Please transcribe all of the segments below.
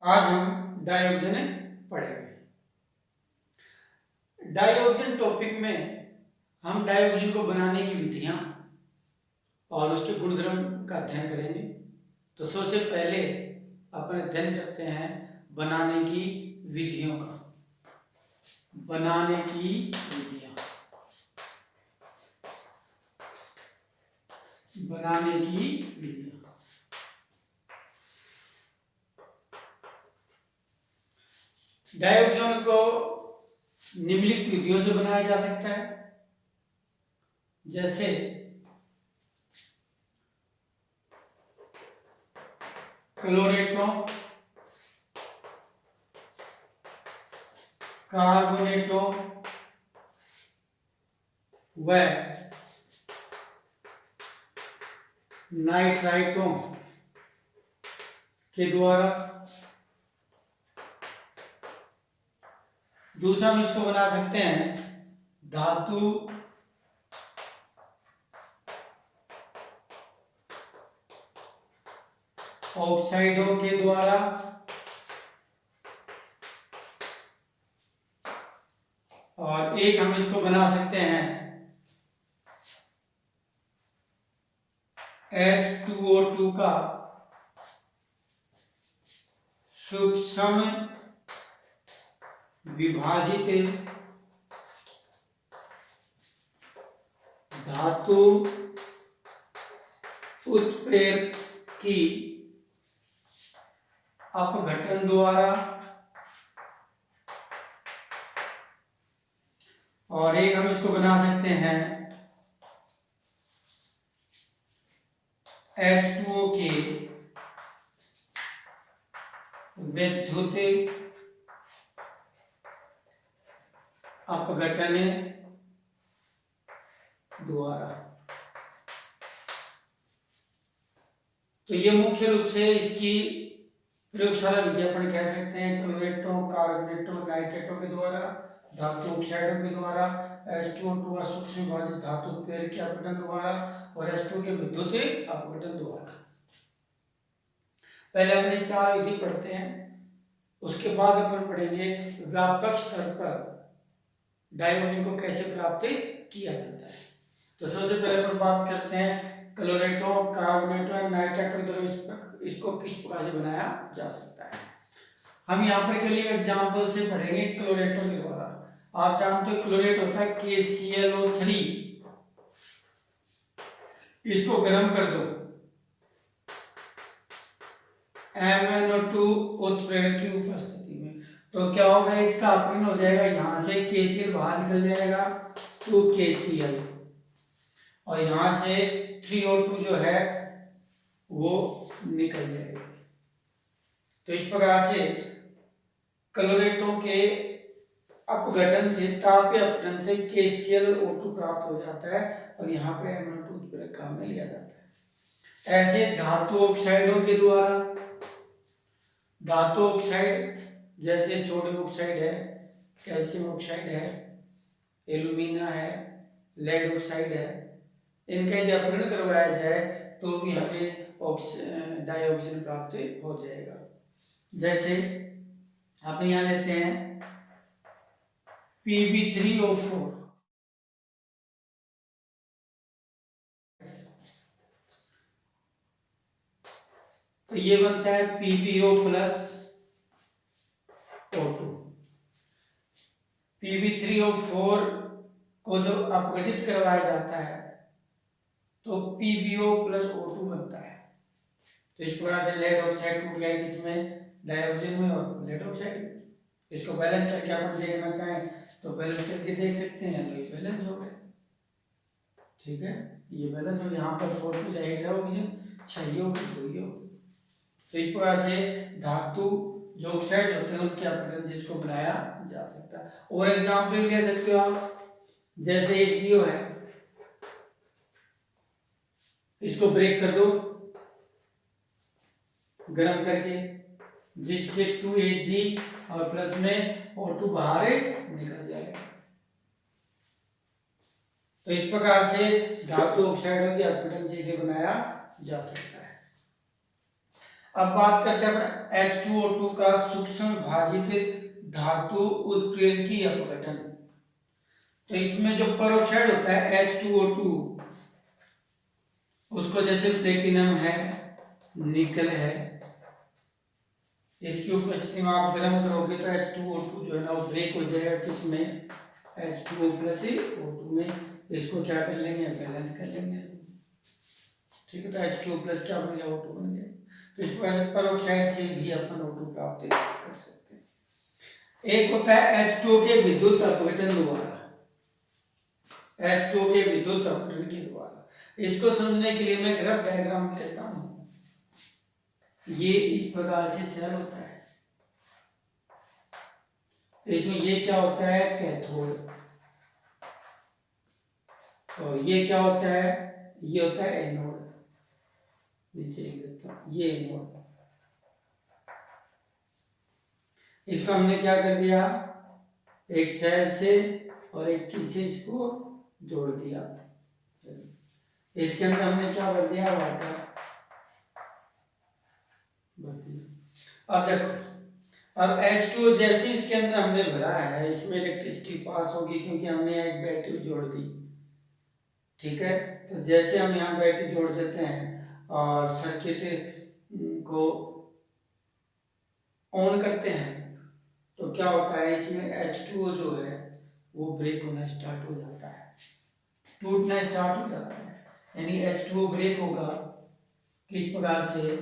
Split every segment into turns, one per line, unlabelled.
आज हम डायोक्सिन पढ़ेंगे। डायोक्सिन टॉपिक में हम डायोक्सिन को बनाने की विधियां और उसके गुणधर्म का अध्ययन करेंगे। तो सबसे पहले अपन अध्ययन करते हैं बनाने की विधियों का। बनाने की विधियां, बनाने की विधियां। डायोक्सिन को निम्नलिखित विधियों से बनाया जा सकता है, जैसे क्लोरेटों, कार्बोनेटों व नाइट्राइटों के द्वारा। दूसरा हम इसको बना सकते हैं धातु ऑक्साइडों के द्वारा और एक हम इसको बना सकते हैं H2O2 का सूक्ष्म विभाजित धातु उत्प्रेरक की अपघटन द्वारा। और एक हम इसको बना सकते हैं H2O के विद्युत अपघटन द्वारा। तो ये मुख्य रूप से इसकी प्रयोगशाला विज्ञापन कह सकते हैं। क्लोरेटों, कार्बोनेटों, नाइट्रेटों के द्वारा, धातु ऑक्साइडों के द्वारा, H2O2 का सूक्ष्म विभाजित धातु उत्प्रेरक के अपघटन द्वारा और H2 के विद्युत अपघटन द्वारा। पहले अपने 4 विधि पढ़ते हैं, उसके बाद अपन पढ़ेंगे व्यापक स्तर पर डायोक्सिन को कैसे प्राप्त किया जाता है। तो सबसे पहले अपन बात करते हैं क्लोरेटों, कार्बोनेटों, नाइट्रेटों द्वारा इसको किस प्रकार से बनाया जा सकता है। हम यहाँ पर के लिए एग्जाम्पल से पढ़ेंगे क्लोरेटों के द्वारा। आप जानते हो क्लोरेट होता है KClO3। इसको गर्म कर दो, MnO2 उत्प्रेरक की उपस्थिति में, तो क्या होगा, इसका अपघटन हो जाएगा, यहां से KCl बाहर निकल जाएगा 2KCl और यहां से 3O2 जो है वो निकल जाएगा। तो इस प्रकार से क्लोरेटों के अपघटन से, तापीय अपघटन से KClO2 प्राप्त हो जाता है और यहाँ पे MnO2 उत्प्रेरक काम में लिया जाता है। ऐसे धातु ऑक्साइडों के द्वारा, धातु ऑक्साइड जैसे सोडियम ऑक्साइड है, कैल्शियम ऑक्साइड है, एल्यूमिना है, लेड ऑक्साइड है, इनका यदि अपघटन करवाया जाए तो भी हमें डायोक्सिन प्राप्त हो जाएगा। जैसे आप यहाँ लेते हैं Pb3O4, तो ये बनता है PbO प्लस O2। Pb3O4 को जब अपघटित करवाया जाता है तो PbO प्लस O2 बनता है। तो इस प्रकार से लेड ऑक्साइड टूट गया किसमें, डायोक्सिन में और लेड ऑक्साइड। इसको बैलेंस करके अपन देखना चाहें तो बैलेंस करके देख सकते हैं, तो ये बैलेंस हो गए। ठीक है, ये बैलेंस हो, यहाँ पर 4 टू 8 है ऑक्सीजन, 6 हो गए, 2 हो। तो इस प्रकार से धातु जो ऑक्साइड होते हैं उनके अपघटन से इसको बनाया जा सकता है। और एग्जाम्पल ले सकते हो आप, जैसे HCO है, इसको ब्रेक कर दो गरम करके, जिससे 2Hg और प्लस में O2 बाहर निकल जाएगा। तो इस प्रकार से धातु ऑक्साइडों के अपघटन से इसे बनाया जा सकता है। अब बात करते हैं अपना H2O2 का सूक्ष्म भाजित धातु उत्प्रेरकी अपघटन। तो इसमें जो पेरोक्साइड होता है H2O2, उसको जैसे प्लेटिनम है, निकल है, इसकी उपस्थिति में आप गर्म करोगे तो H2O2 जो है ना वो ब्रेक हो जाएगा किसमें, H2O प्लस O2 में। इसको क्या कर लेंगे, बैलेंस कर लेंगे। ठीक है, तो H2O प्लस क्या बन गया, O2 बन गया। तो इस पेरोक्साइड से भी अपन O2 प्राप्त कर सकते हैं। एक होता है H2O के विद्युत अपघटन द्वारा, H2O के विद्युत अपघटन के द्वारा। इसको समझने के लिए मैं ग्राफ डायग्राम लेता हूं। ये इस प्रकार से सेल होता है, इसमें ये क्या होता है, कैथोड, और ये क्या होता है, ये होता है एनोड। नीचे लिख देता हूं, ये एनोड। इसको हमने क्या कर दिया, एक सेल से और एक किसी को जोड़ दिया। इसके अंदर हमने क्या भर दिया, वाटर भर दिया। अब देखो, अब H2O जैसे इसके अंदर हमने भरा है, इसमें इलेक्ट्रिसिटी पास होगी क्योंकि हमने एक बैटरी जोड़ दी। ठीक है, तो जैसे हम यहाँ बैटरी जोड़ देते हैं और सर्किट को ऑन करते हैं तो क्या होता है, इसमें H2O जो है वो ब्रेक होना स्टार्ट हो जाता है, टूटना स्टार्ट हो जाता है। यानी H2O ब्रेक होगा किस प्रकार से,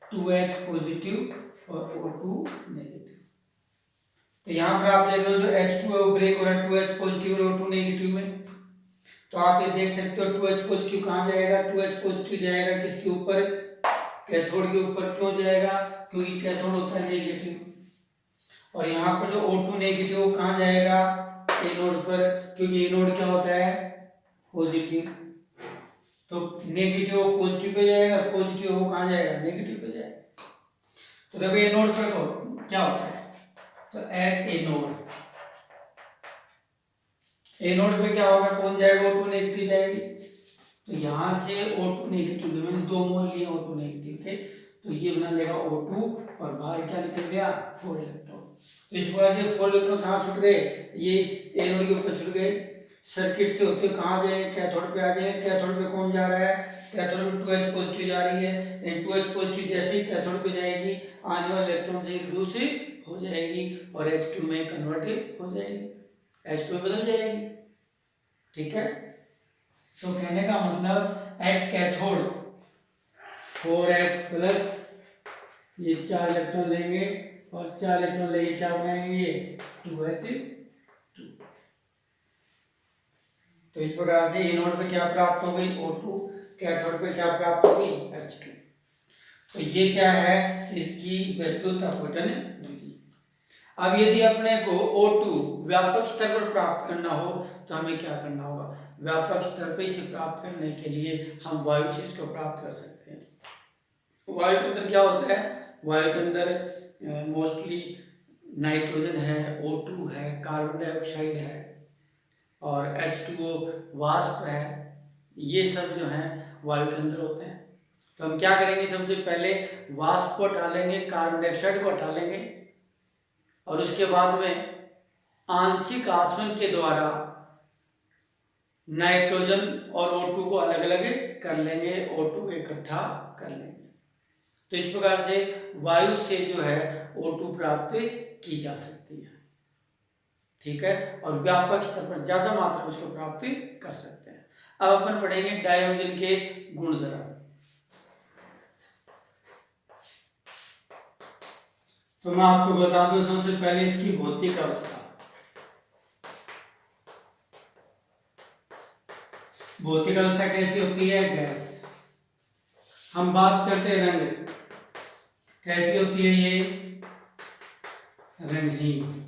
2H पॉजिटिव और O2 नेगेटिव। तो यहाँ पर आप देख रहे हो जो H2O ब्रेक हो रहा है 2H पॉजिटिव और O2 नेगेटिव में। तो आप ये देख सकते हो 2H पॉजिटिव कहाँ जाएगा, 2H पॉजिटिव जाएगा किसके ऊपर, कैथोड के ऊपर। क्यों जाएगा, क्योंकि कैथोड होता है नेगेटिव। और यहाँ पर जो O2 नेगेटिव वो कहाँ जाएगा, एनोड पर, क्योंकि एनोड क्या होता है, पॉजिटिव। तो नेगेटिव पॉजिटिव पे जाएगा, पॉजिटिव वो कहाँ जाएगा, नेगेटिव पे जाएगा। तो देखो एनोड पर क्या होता है, तो एट एनोड, एनोड पे क्या होगा, कौन जाएगा, O2 नेगेटिव जाएगी। तो यहाँ से O2 नेगेटिव, मैंने दो मोल लिए O2 नेगेटिव के, तो ये बना लेगा O2 और बाहर क्या निकल गया, 4 इलेक्ट्रॉन। तो इस वजह से 4 इलेक्ट्रॉन कहाँ छूट गए, ये इस एनोड के ऊपर छूट गए। सर्किट से होते कहाँ जाएंगे, कैथोड पे आ जाएंगे। कैथोड पे कौन जा रहा है, कैथोड पे 2H पॉजिटिव जा रही है। 2H पॉजिटिव जैसे ही कैथोड पे जाएगी, आने वाले इलेक्ट्रॉन से रिड्यूस हो जाएगी और H2 में कन्वर्ट हो जाएगी, H2 बदल जाएगी। ठीक है, तो कहने का मतलब एट कैथोड 4H प्लस, ये 4 इलेक्ट्रॉन लेंगे और 4 इलेक्ट्रॉन लेके क्या बनाएंगे, ये 2H2। तो इस प्रकार से एनोड पे क्या प्राप्त हो गई, O2, कैथोड पे क्या प्राप्त हो गई, H2। तो ये क्या है, इसकी विद्युत अपघटन विधि। अब यदि अपने को O2 व्यापक स्तर पर प्राप्त करना हो तो हमें क्या करना होगा, व्यापक स्तर पर इसे प्राप्त करने के लिए हम वायु से इसको प्राप्त कर सकते हैं। वायु के अंदर क्या होता है, वायु के अंदर मोस्टली नाइट्रोजन है, O2 है, कार्बन डाइऑक्साइड है और H2O वाष्प है। ये सब जो है वायु के अंदर होते हैं। तो हम क्या करेंगे, सबसे पहले वाष्प को हटा लेंगे, कार्बन डाइऑक्साइड को हटा लेंगे और उसके बाद में आंशिक आसवन के द्वारा नाइट्रोजन और O2 को अलग अलग कर लेंगे, O2 इकट्ठा कर लेंगे। तो इस प्रकार से वायु से जो है O2 प्राप्त की जा सकती है। ठीक है, और व्यापक स्तर पर ज्यादा मात्रा में उसको प्राप्त कर सकते हैं। अब अपन पढ़ेंगे डायोजन के गुणधर्म। तो मैं आपको बता दूं सबसे पहले इसकी भौतिक अवस्था। भौतिक अवस्था कैसी होती है, गैस। हम बात करते हैं रंग, कैसी होती है ये, रंगहीन।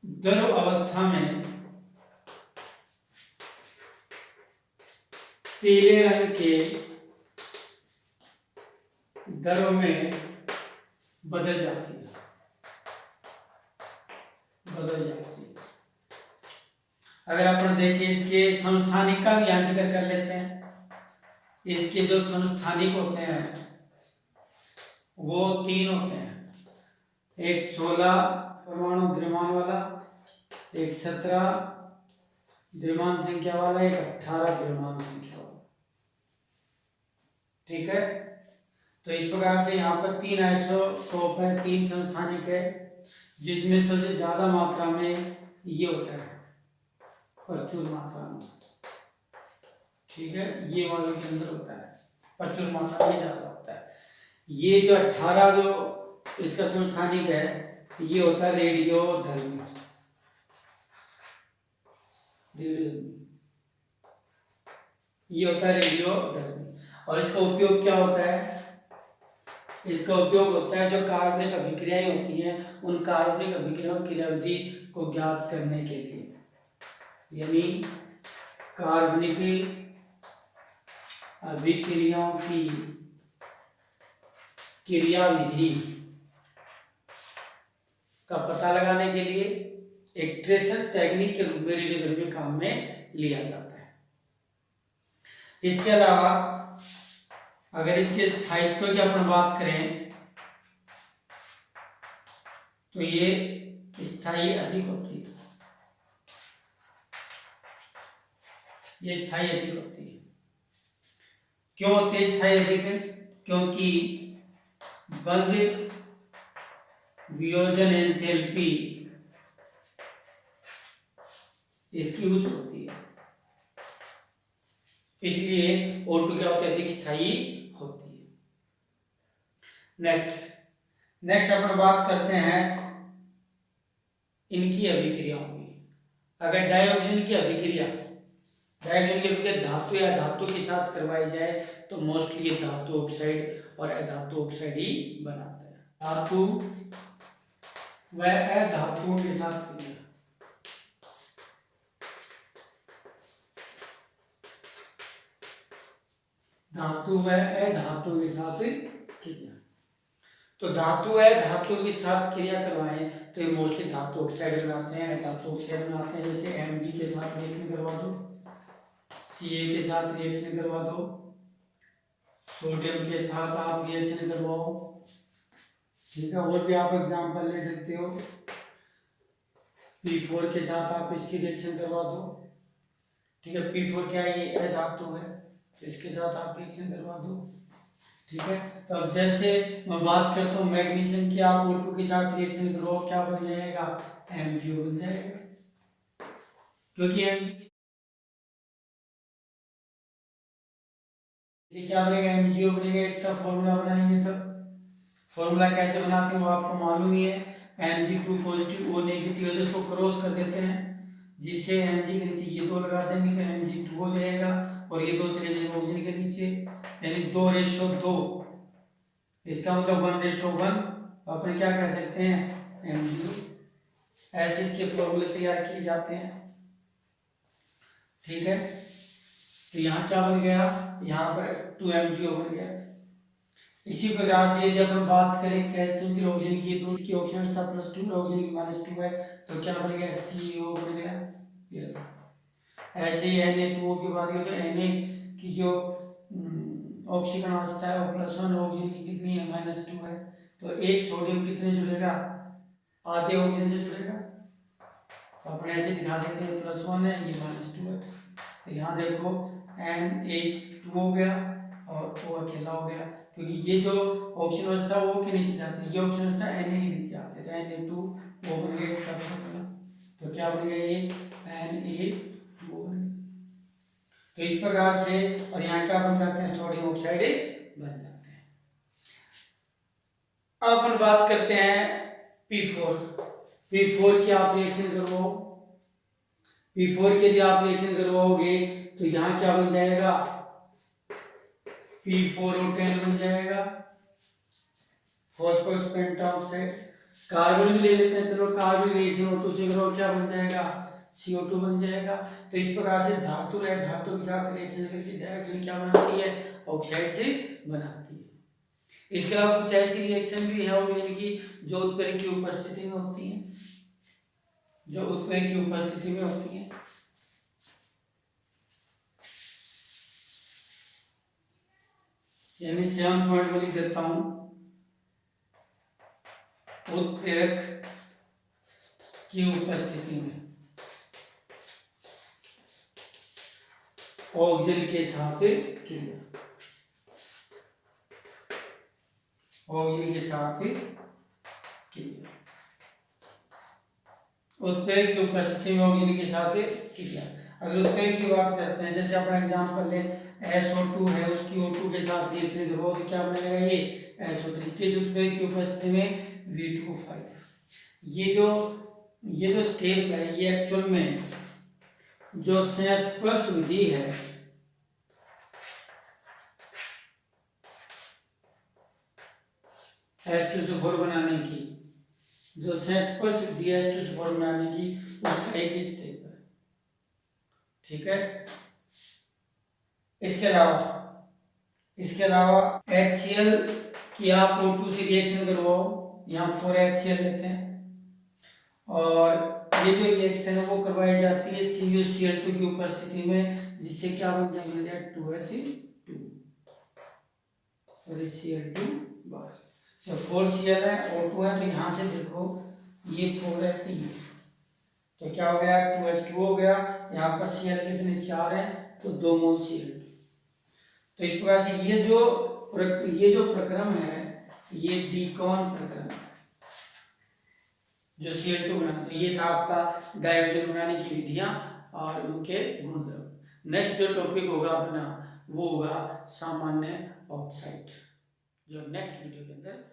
द्रव अवस्था में पीले रंग के द्रव में बदल जाती है, बदल जाती है। अगर अपन देखें इसके समस्थानिक का भी यहाँ जिक्र कर लेते हैं। इसके जो समस्थानिक होते हैं वो 3 होते हैं, एक 16 परमाणु द्रव्यमान वाला, एक 17 द्रव्यमान संख्या वाला, एक 18 द्रव्यमान संख्या वाला। ठीक है, तो इस प्रकार से यहाँ पर 3 आइसोटोप है, 3 समस्थानिक है, जिसमें सबसे ज्यादा मात्रा में ये होता है, प्रचुर मात्रा में। ठीक है, ये वायु के अंदर होता है, प्रचुर मात्रा में ज्यादा होता है। ये जो 18 जो इसका समस्थानिक है, ये होता है रेडियोधर्मी। ये होता है रेडियोधर्मी। और इसका उपयोग क्या होता है? इसका उपयोग होता है जो कार्बनिक अभिक्रियाएं होती हैं, उन कार्बनिक अभिक्रियाओं की क्रियाविधि को ज्ञात करने के लिए, यानी कार्बनिक अभिक्रियाओं की क्रियाविधि का पता लगाने के लिए एक ट्रेसर टेक्निक के रूप में रेडियोधर्मी काम में लिया जाता है। इसके अलावा अगर इसके स्थायित्व की अपन बात करें तो ये स्थायी अधिक होती है, ये स्थायी अधिक होती है। क्यों होती है स्थायी अधिक? क्योंकि बंध वियोजन एंथैल्पी इसकी उच्च होती है, इसलिए O2 क्या होती है? अधिक स्थायी होती है। नेक्स्ट अपन बात करते हैं इनकी अभिक्रियाओं की। अगर डाइऑक्सिजन की अभिक्रिया धातु या धातु के साथ करवाई जाए तो मोस्टली ये धातु ऑक्साइड और अधातु ऑक्साइड ही बनाता है। धातु व अधातुओं के साथ क्रिया, धातु व अधातु के साथ क्रिया। तो धातु व धातु के साथ क्रिया करवाएं तो ये मोस्टली धातु ऑक्साइड बनाते हैं, धातु ऑक्साइड बनाते हैं। जैसे Mg के साथ रिएक्शन करवा दो, Ca के साथ रिएक्शन करवा दो, सोडियम के साथ आप रिएक्शन करवाओ। ठीक है, और भी आप एग्जांपल ले सकते हो, P4 के साथ आप इसकी रिएक्शन करवा दो। ठीक है, P4 क्या है? ये अधातु है, तो इसके साथ आप रिएक्शन करवा दो। ठीक है, तो अब जैसे मैं बात करता हूँ मैग्नीशियम की, आप O2 के साथ रिएक्शन करो, क्या बन जाएगा? MgO बन जाएगा, क्योंकि क्या बनेगा? MgO बनेगा। इसका फॉर्मूला बनाएंगे तब, फॉर्मूला कैसे बनाते हैं वो आपको मालूम ही है। Mg2 पॉजिटिव, O नेगेटिव है तो इसको क्रॉस कर देते हैं, जिससे Mg के नीचे ये 2 लगा देंगे तो Mg2 हो जाएगा, और ये 2 चले जाएंगे ऑक्सीजन के नीचे, यानी 2:2। इसका मतलब 1:1। अपन क्या कह सकते हैं? MgO। ऐसे इसके फॉर्मूले तैयार किए जाते हैं। ठीक है, तो यहाँ क्या बन गया? यहाँ पर 2MgO बन गया। इसी प्रकार से यदि अपन बात करें कैल्शियम की ऑक्सीजन की, तो इसकी ऑक्सीजन स्तर +2 और ऑक्सीजन की -2 है, तो क्या बन गया? CO बन गया। ऐसे ही Na2O की बात करें तो Na की जो ऑक्सीजन अवस्था है वो +1, ऑक्सीजन की कितनी है? -2 है, तो एक सोडियम कितने जुड़ेगा? आधे ऑक्सीजन से जुड़ेगा। तो अपन ऐसे दिखा सकते हैं, +1 है, ये -2 है। तो यहाँ देखो Na2 हो गया और O अकेला हो गया, क्योंकि ये जो ऑक्सीजन अवस्था है वो के नीचे जाती है, ये ऑक्सीजन अवस्था Na के नीचे आती है, तो Na2O बन गया इसका फॉर्मूला। तो क्या बन गया? ये Na2O बन गया। तो इस प्रकार से, और यहाँ क्या बन जाते हैं? सोडियम ऑक्साइड बन जाते हैं। अब अपन बात करते हैं P4 की आप रिएक्शन करवाओ, P4 की यदि आप रिएक्शन करवाओगे तो यहाँ क्या बन जाएगा? P4O10 बन जाएगा, फॉस्फोरस पेंटॉक्साइड। कार्बन भी ले लेते हैं, चलो कार्बन रिएक्शन O2 से करो, क्या बन जाएगा? CO2 बन जाएगा। तो इस प्रकार से धातु या धातु के साथ रिएक्शन करके डायरेक्ट क्या बनाती है? ऑक्साइड से बनाती है। इसके अलावा कुछ ऐसी रिएक्शन भी है ऑक्सीजन की जो उत्प्रेरक की उपस्थिति में होती है, यानी 7 पॉइंट में लिख देता हूं। उत्प्रेरक की उपस्थिति में ऑक्सीजन के साथ क्रिया, ऑक्सीजन के साथ क्रिया, उत्प्रेरक की उपस्थिति में ऑक्सीजन के साथ क्रिया। अगर उत्प्रेरक की बात करते हैं, जैसे अपना एग्जांपल ले, SO2 है, उसकी O2 के साथ रिएक्शन करवाओ तो क्या बनेगा, ये SO3। किस उत्प्रेरक की उपस्थिति में, V2O5। ये जो स्टेप है, ये एक्चुअल में जो संस्पर्श विधि है, H2SO4 बनाने की, जो संस्पर्श विधि है H2SO4 बनाने की, उसका एक ही स्टेप है। ठीक है। इसके अलावा HCl की आप O2 से रिएक्शन करवाओ, यहाँ 4HCl लेते हैं, और ये जो रिएक्शन है वो करवाई जाती है CuCl2 की उपस्थिति में, जिससे क्या बन जाएगा, 2H2 और Cl2 बार। जब 4Cl है, O2 है, तो यहाँ से देखो ये 4H है, तो क्या हो गया, 2H2 हो गया। यहाँ पर Cl कितने, 4 है, तो 2 मोल Cl2। तो इस प्रकार से ये जो प्रक्रम है, ये डीकॉन प्रक्रम है, जो Cl2 बनाता है। ये था आपका डायज़ोल बनाने की विधियां और उनके गुणधर्म। नेक्स्ट जो टॉपिक होगा अपना, वो होगा सामान्य ऑक्साइड, जो नेक्स्ट वीडियो के अंदर